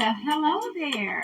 Well, hello there.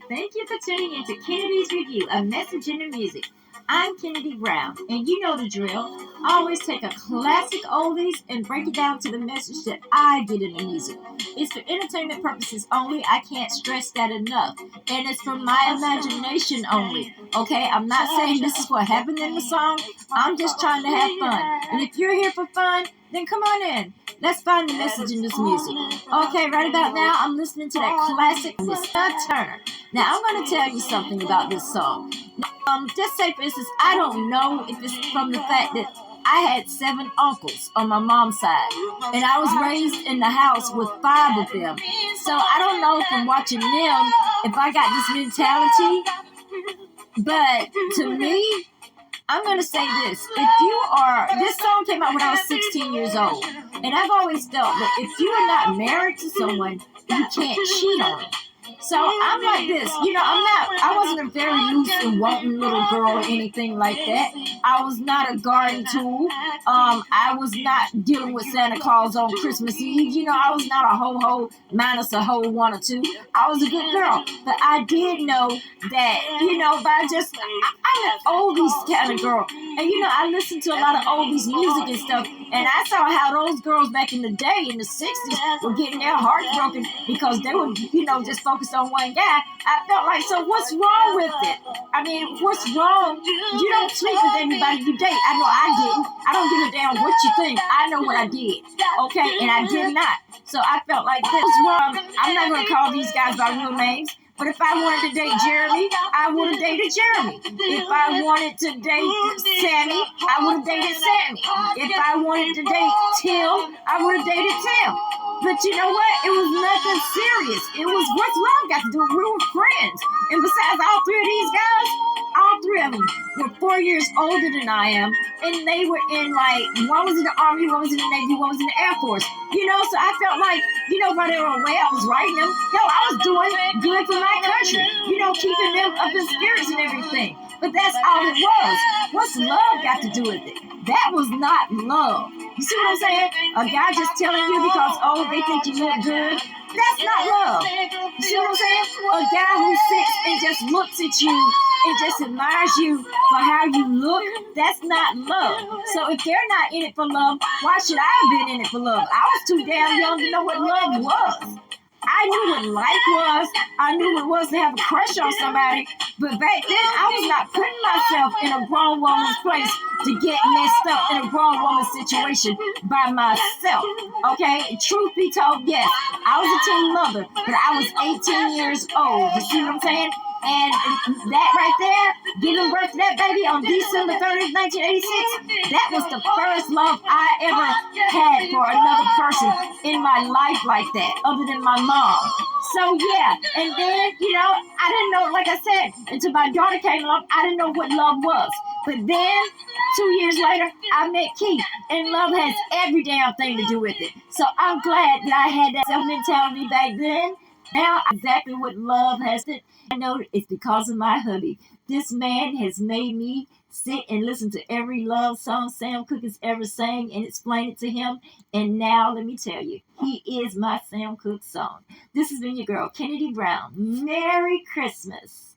Thank you for tuning into Kennedy's Review, a message in the music. I'm Kennedy Brown, and you know the drill. I always take a classic oldies and break it down to the message that I get in the music. It's for entertainment purposes only. I can't stress that enough. And it's for my imagination only. Okay, I'm not saying this is what happened in the song. I'm just trying to have fun. And if you're here for fun, then come on in. Let's find the message in this music. Okay, right about now, I'm listening to that classic Miss Turner. Now, I'm going to tell you something about this song. Just say, for instance, I don't know if it's from the fact that I had 7 uncles on my mom's side, and I was raised in the house with 5 of them. So I don't know from watching them if I got this mentality, but to me, I'm going to say this. This song came out when I was 16 years old, and I've always felt that if you are not married to someone, you can't cheat on them. So I'm like this, I wasn't a very loose and wanton little girl or anything like that. I was not a garden tool. I was not dealing with Santa Claus on Christmas Eve. I was not a ho-ho minus a ho 1 or 2. I was a good girl. But I did know that, I'm an oldies kind of girl. And, I listened to a lot of oldies music and stuff. And I saw how those girls back in the day, in the 60s, were getting their hearts broken because they were, just focused on one guy. I felt like, so what's wrong with it? I mean, what's wrong? You don't sleep with everybody you date. I know I didn't. I don't give a damn what you think. I know what I did. Okay? And I did not. So I felt like this was wrong. I'm not going to call these guys by real names. But if I wanted to date Jeremy, I would have dated Jeremy. If I wanted to date Sammy, I would have dated Sammy. If I wanted to date Tim, I would have dated Tim. But you know what? It was nothing serious. It was what's love got to do with? We were friends. And besides, all 3 of these guys, all 3 of them were 4 years older than I am. And they were in one was in the Army, one was in the Navy, one was in the Air Force. So I felt like, while they were away, I was writing them. I was doing good for my country. Keeping them up in spirits and everything. But that's all it was. What's love got to do with it? That was not love. You see what I'm saying? A guy just telling you because, they think you look good. That's not love. You see what I'm saying? A guy who sits and just looks at you and just admires you for how you look, that's not love. So if they're not in it for love, why should I have been in it for love? I was too damn young to know what love was. I knew what life was. I knew what it was to have a crush on somebody. But back then, I was not putting myself in a grown woman's place to get messed up in a grown woman's situation by myself. Okay? Truth be told, yes, I was a teen mother, but I was 18 years old. You see what I'm saying? And that right there, giving birth to that baby on December 30th, 1986, that was the first love I ever had for another person in my life like that, other than my mom. So, yeah. And then, I didn't know, like I said, until my daughter came along, I didn't know what love was. But then, 2 years later, I met Keith, and love has every damn thing to do with it. So I'm glad that I had that self-mentality back then. Now, exactly what love has to. I know it's because of my hubby. This man has made me sit and listen to every love song Sam Cooke has ever sang and explain it to him. And now, let me tell you, he is my Sam Cooke song. This has been your girl, Kennedy Brown. Merry Christmas.